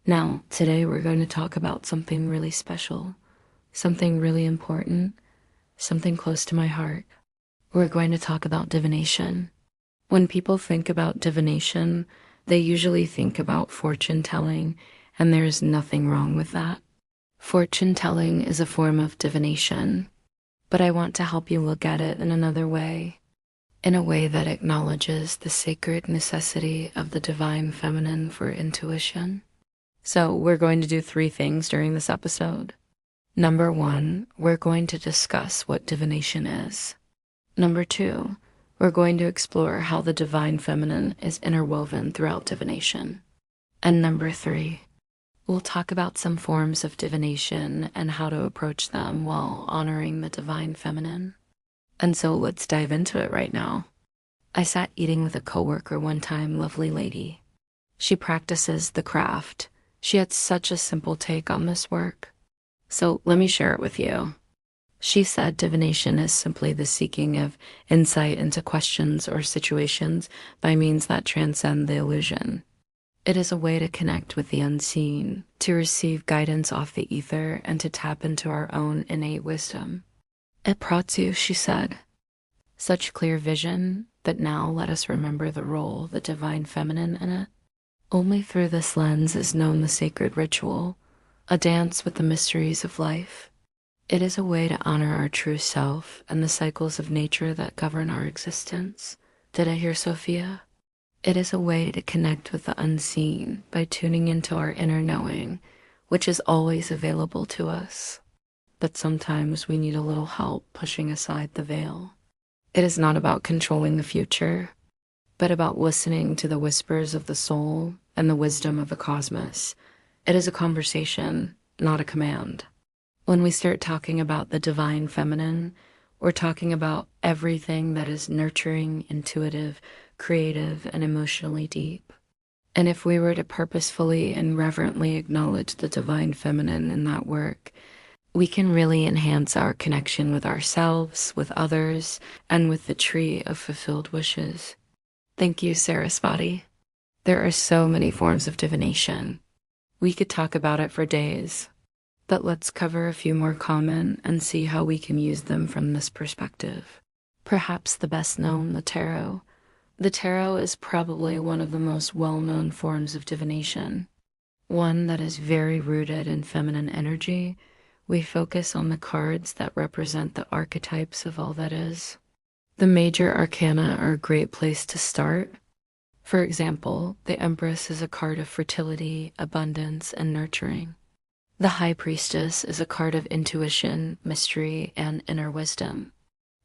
Now, today we're going to talk about something really special, something really important, something close to my heart. We're going to talk about divination. When people think about divination, they usually think about fortune telling, and there's nothing wrong with that. Fortune telling is a form of divination, but I want to help you look at it in another way, in a way that acknowledges the sacred necessity of the divine feminine for intuition. So we're going to do three things during this episode. Number one, we're going to discuss what divination is. Number two, we're going to explore how the divine feminine is interwoven throughout divination. And number three, we'll talk about some forms of divination and how to approach them while honoring the divine feminine. And so let's dive into it right now. I sat eating with a coworker one time, lovely lady. She practices the craft. She had such a simple take on this work. So let me share it with you. She said divination is simply the seeking of insight into questions or situations by means that transcend the illusion. It is a way to connect with the unseen, to receive guidance off the ether, and to tap into our own innate wisdom. It brought you, she said, such clear vision that now let us remember the role, the divine feminine in it. Only through this lens is known the sacred ritual, a dance with the mysteries of life. It is a way to honor our true self and the cycles of nature that govern our existence. Did I hear Sophia? It is a way to connect with the unseen by tuning into our inner knowing, which is always available to us. But sometimes we need a little help pushing aside the veil. It is not about controlling the future, but about listening to the whispers of the soul and the wisdom of the cosmos. It is a conversation, not a command. When we start talking about the divine feminine, we're talking about everything that is nurturing, intuitive, creative, and emotionally deep. And if we were to purposefully and reverently acknowledge the divine feminine in that work, we can really enhance our connection with ourselves, with others, and with the tree of fulfilled wishes. Thank you, Sarasvati. There are so many forms of divination. We could talk about it for days, but let's cover a few more common and see how we can use them from this perspective. Perhaps the best known, the tarot. The tarot is probably one of the most well-known forms of divination, one that is very rooted in feminine energy. We focus on the cards that represent the archetypes of all that is. The major arcana are a great place to start. For example, the Empress is a card of fertility, abundance, and nurturing. The High Priestess is a card of intuition, mystery, and inner wisdom.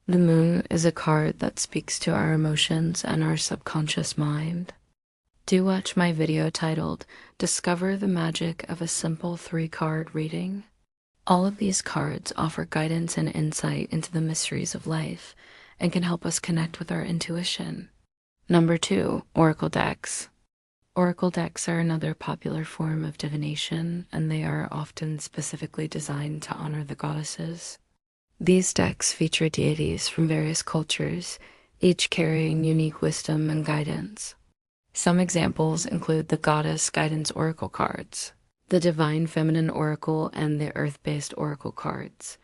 The Moon is a card that speaks to our emotions and our subconscious mind. Do watch my video titled, Discover the Magic of a Simple 3-Card Reading. All of these cards offer guidance and insight into the mysteries of life and can help us connect with our intuition. Number two, oracle decks. Oracle decks are another popular form of divination, and they are often specifically designed to honor the goddesses. These decks feature deities from various cultures, each carrying unique wisdom and guidance. Some examples include the Goddess Guidance Oracle cards, the Divine Feminine Oracle, and the Earth-based Oracle cards.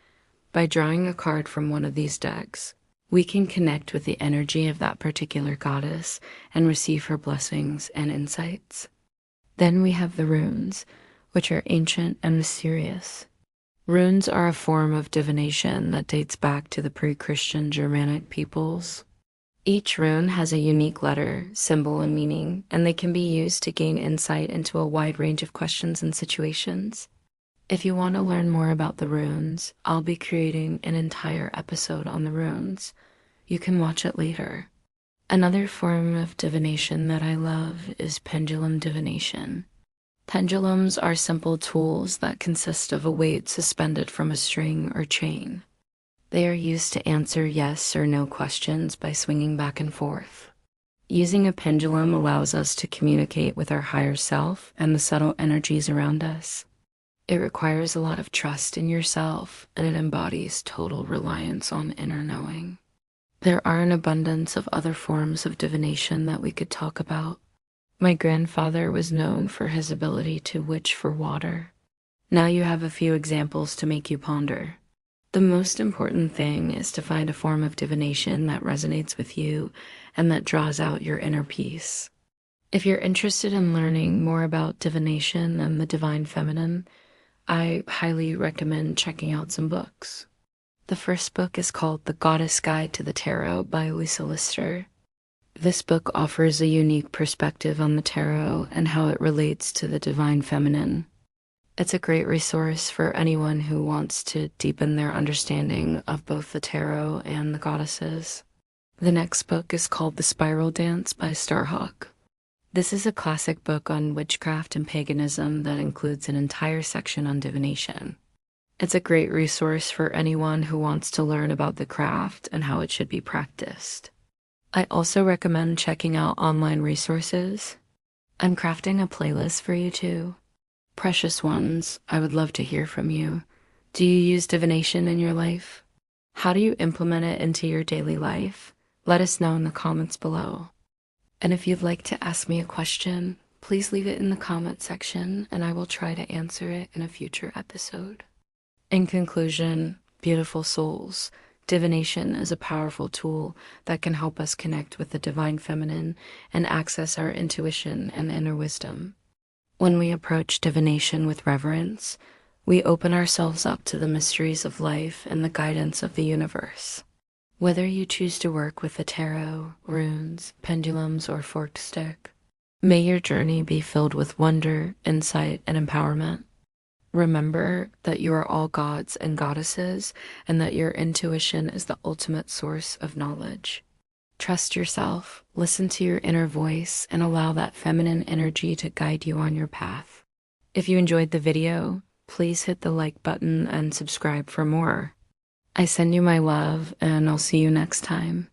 By drawing a card from one of these decks, we can connect with the energy of that particular goddess and receive her blessings and insights. Then we have the runes, which are ancient and mysterious. Runes are a form of divination that dates back to the pre-Christian Germanic peoples. Each rune has a unique letter, symbol, and meaning, and they can be used to gain insight into a wide range of questions and situations. If you want to learn more about the runes, I'll be creating an entire episode on the runes. You can watch it later. Another form of divination that I love is pendulum divination. Pendulums are simple tools that consist of a weight suspended from a string or chain. They are used to answer yes or no questions by swinging back and forth. Using a pendulum allows us to communicate with our higher self and the subtle energies around us. It requires a lot of trust in yourself, and it embodies total reliance on inner knowing. There are an abundance of other forms of divination that we could talk about. My grandfather was known for his ability to witch for water. Now you have a few examples to make you ponder. The most important thing is to find a form of divination that resonates with you and that draws out your inner peace. If you're interested in learning more about divination and the divine feminine, I highly recommend checking out some books. The first book is called The Goddess Guide to the Tarot by Lisa Lister. This book offers a unique perspective on the tarot and how it relates to the divine feminine. It's a great resource for anyone who wants to deepen their understanding of both the tarot and the goddesses. The next book is called The Spiral Dance by Starhawk. This is a classic book on witchcraft and paganism that includes an entire section on divination. It's a great resource for anyone who wants to learn about the craft and how it should be practiced. I also recommend checking out online resources. I'm crafting a playlist for you too. Precious ones, I would love to hear from you. Do you use divination in your life? How do you implement it into your daily life? Let us know in the comments below. And if you'd like to ask me a question, please leave it in the comment section and I will try to answer it in a future episode. In conclusion, beautiful souls, divination is a powerful tool that can help us connect with the divine feminine and access our intuition and inner wisdom. When we approach divination with reverence, we open ourselves up to the mysteries of life and the guidance of the universe. Whether you choose to work with the tarot, runes, pendulums, or forked stick, may your journey be filled with wonder, insight, and empowerment. Remember that you are all gods and goddesses and that your intuition is the ultimate source of knowledge. Trust yourself, listen to your inner voice, and allow that feminine energy to guide you on your path. If you enjoyed the video, please hit the like button and subscribe for more. I send you my love, and I'll see you next time.